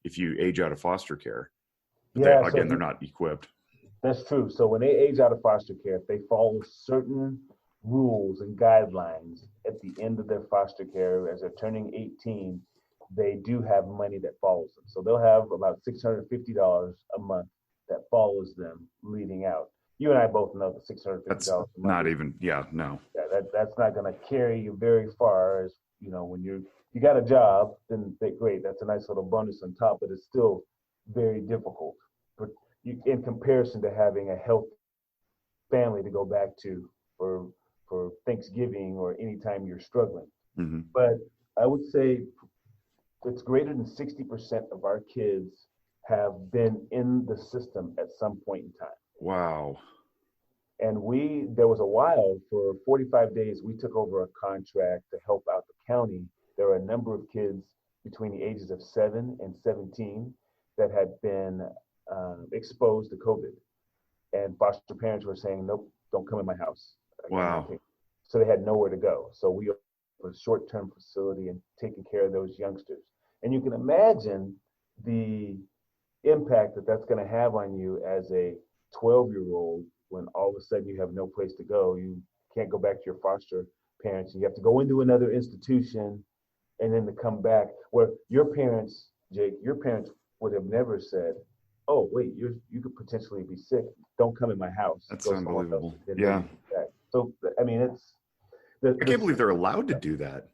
if you age out of foster care. But Yeah, again, they're not equipped. that's true. So when they age out of foster care, if they follow certain rules and guidelines at the end of their foster care as they're turning 18, they do have money that follows them. So they'll have about $650 a month that follows them leading out. You and I both know that $650 That's a month not even, no. that's not going to carry you very far. As you know, when you got a job, then great, that's a nice little bonus on top, but it's still very difficult. But in comparison to having a healthy family to go back to for Thanksgiving or anytime you're struggling. Mm-hmm. But I would say it's greater than 60% of our kids have been in the system at some point in time. Wow. And there was a while, for 45 days, we took over a contract to help out the county. There were a number of kids between the ages of 7 and 17 that had been exposed to COVID. And foster parents were saying, nope, don't come in my house. Wow. So they had nowhere to go. So we opened a short-term facility and taking care of those youngsters. And you can imagine the impact that that's going to have on you as a 12-year-old when all of a sudden you have no place to go. You can't go back to your foster parents. You have to go into another institution and then to come back. Where your parents, Jake, your parents would have never said, oh, wait, you could potentially be sick. Don't come in my house. That's unbelievable. Yeah. So, I mean, I can't believe they're allowed to do that.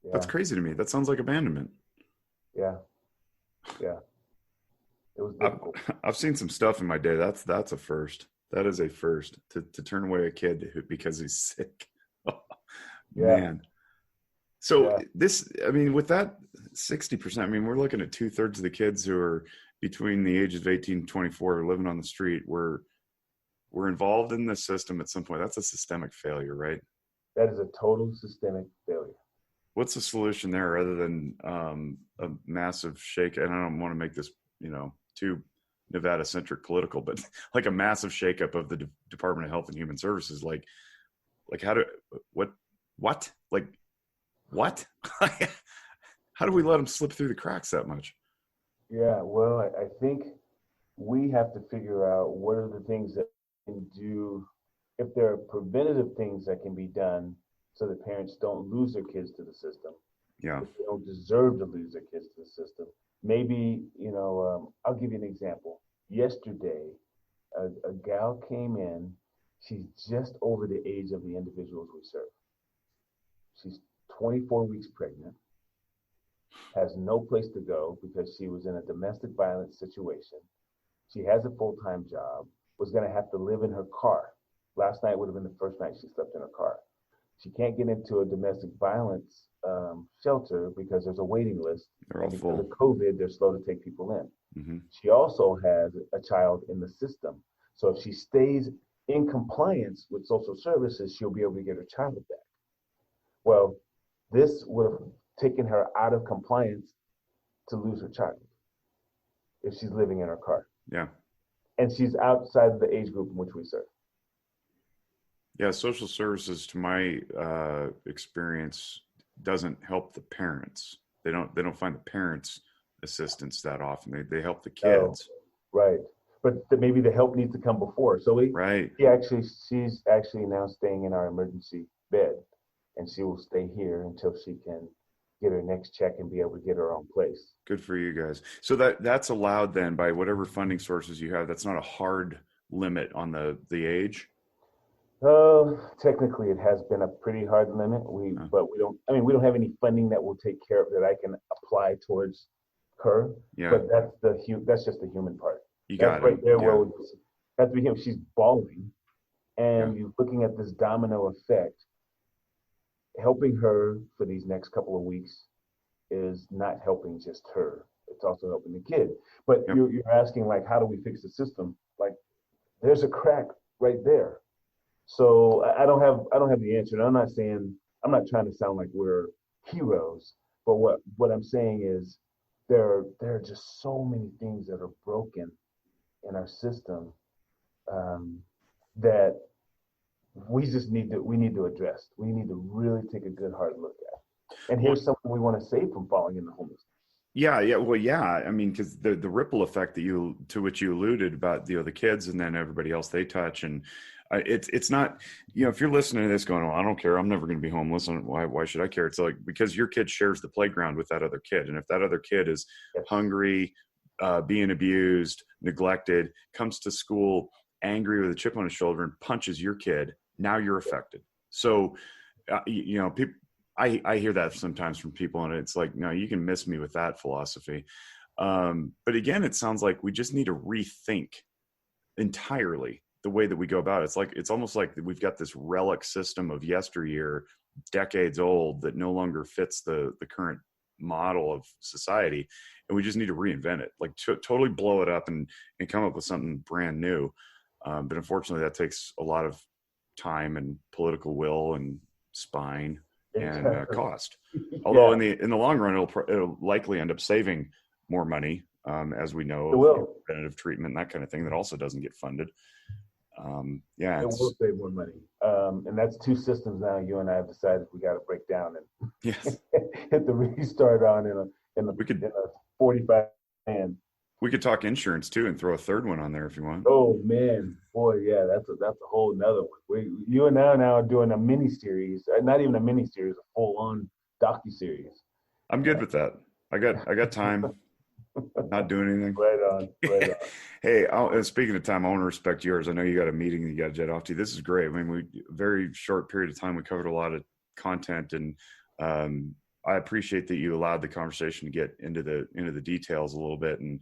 Yeah. That's crazy to me. That sounds like abandonment. Yeah. Yeah. It was difficult. I've seen some stuff in my day. That's a first. That is a first to turn away a kid because he's sick. Yeah. Man. So I mean, with that 60%, I mean, we're looking at 2/3 of the kids who are between the ages of 18 and 24 are living on the street. We're involved in the system at some point. That's a systemic failure, right? That is a total systemic failure. What's the solution there other than a massive shake? And I don't want to make this, too Nevada-centric political, but like a massive shakeup of the Department of Health and Human Services. Like what? How do we let them slip through the cracks that much? Yeah, well, I think we have to figure out what are the things that we can do, if there are preventative things that can be done so that parents don't lose their kids to the system. Yeah. If they don't deserve to lose their kids to the system. Maybe, I'll give you an example. Yesterday, a gal came in. She's just over the age of the individuals we serve. She's 24 weeks pregnant, has no place to go because she was in a domestic violence situation. She has a full-time job, was going to have to live in her car. Last night would have been the first night she slept in her car. She can't get into a domestic violence shelter because there's a waiting list. They're all because full. of COVID, they're slow to take people in. Mm-hmm. She also has a child in the system. So if she stays in compliance with social services, she'll be able to get her child back. Well, this would have taken her out of compliance to lose her child if she's living in her car. Yeah. And she's outside of the age group in which we serve. Yeah, social services, to my experience, doesn't help the parents. They don't find the parents assistance that often. They help the kids. Oh, right. But maybe the help needs to come before. So she's actually now staying in our emergency bed, and she will stay here until she can get her next check and be able to get her own place. Good for you guys. So that's allowed then by whatever funding sources you have. That's not a hard limit on the age. Technically, it has been a pretty hard limit. But we don't have any funding that will take care of that I can apply towards her. Yeah. But that's just the human part. You got right there. Yeah. Where that's be him. She's bawling, and you're looking at this domino effect. Helping her for these next couple of weeks is not helping just her. It's also helping the kid. But you're asking, like, how do we fix the system? Like, there's a crack right there. So I don't have the answer. And I'm not trying to sound like we're heroes, but what I'm saying is there are just so many things that are broken in our system that we need to address. We need to really take a good hard look at. And here's something we want to save from falling into homelessness. Yeah. Well, yeah. I mean, because the ripple effect to which you alluded about, the kids and then everybody else they touch, and it's not, if you're listening to this going, well, I don't care, I'm never going to be homeless, and why should I care? It's like, because your kid shares the playground with that other kid, and if that other kid is hungry, being abused, neglected, comes to school angry with a chip on his shoulder and punches your kid, now you're affected. So, people. I hear that sometimes from people, and it's like, no, you can miss me with that philosophy. But again, it sounds like we just need to rethink entirely the way that we go about it. It's almost like we've got this relic system of yesteryear, decades old, that no longer fits the current model of society. And we just need to reinvent it, like totally blow it up and come up with something brand new. But unfortunately that takes a lot of time and political will and spine and cost. Although in the long run, it'll likely end up saving more money, as we know, preventative treatment and that kind of thing that also doesn't get funded. It will save more money, and that's two systems now. You and I have decided we got to break down and hit the restart on in a 45 hand. We could talk insurance too and throw a third one on there if you want. Oh man, boy, yeah, that's a whole nother one. You and I now are doing a mini series, not even a mini series, a full on docu series. I'm good with that. I got time. Not doing anything. Right on. Hey, speaking of time, I want to respect yours. I know you got a meeting that you got to jet off to. This is great. I mean, very short period of time, we covered a lot of content, and I appreciate that you allowed the conversation to get into the details a little bit and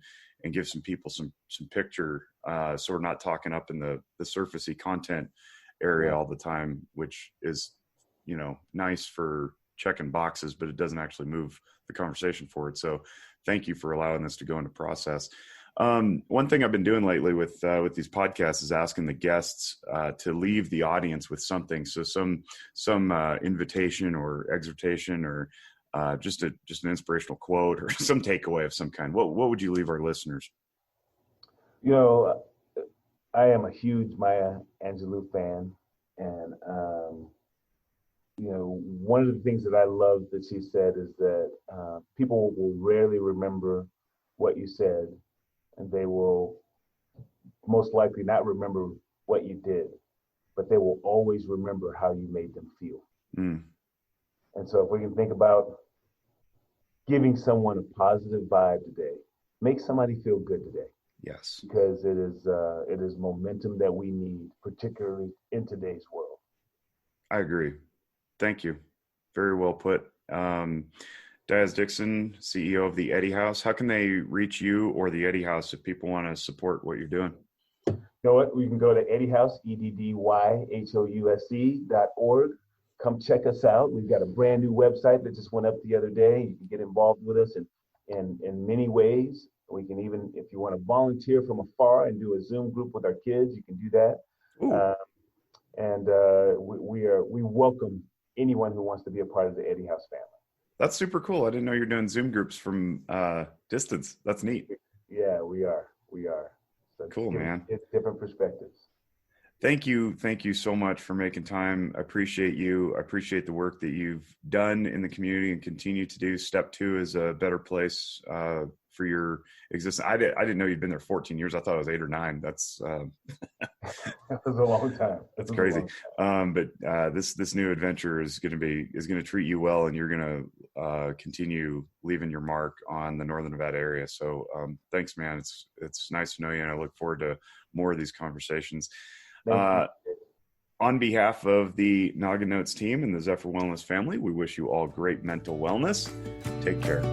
give some people some picture, so we're not talking up in the surfacey content area all the time, which is, nice for checking boxes, but it doesn't actually move the conversation forward. So thank you for allowing this to go into process. One thing I've been doing lately with these podcasts is asking the guests to leave the audience with something. So some invitation or exhortation or just an inspirational quote or some takeaway of some kind. What would you leave our listeners? I am a huge Maya Angelou fan, and one of the things that I love that she said is that people will rarely remember what you said, and they will most likely not remember what you did, but they will always remember how you made them feel. And so if we can think about giving someone a positive vibe today, make somebody feel good today. Yes. Because it is momentum that we need, particularly in today's world. I agree. Thank you. Very well put. Diaz Dixon, CEO of the Eddy House. How can they reach you or the Eddy House if people want to support what you're doing? You know what? We can go to Eddy House, EDDYHOUSE.org. Come check us out. We've got a brand new website that just went up the other day. You can get involved with us in many ways. We can even, if you want to volunteer from afar and do a Zoom group with our kids, you can do that. We welcome anyone who wants to be a part of the Eddy House family. That's super cool. I didn't know you're doing Zoom groups from distance. That's neat. Yeah, we are. So cool, man. It's different perspectives. Thank you so much for making time. I appreciate you. I appreciate the work that you've done in the community and continue to do. Step 2 is a better place for your existence. I didn't know you'd been there 14 years. I thought it was 8 or 9. That's that was a long time. That's crazy. But this new adventure is going to treat you well, and you're going to continue leaving your mark on the Northern Nevada area. So thanks, man. It's nice to know you, and I look forward to more of these conversations. On behalf of the Noggin Notes team and the Zephyr Wellness family, we wish you all great mental wellness. Take care.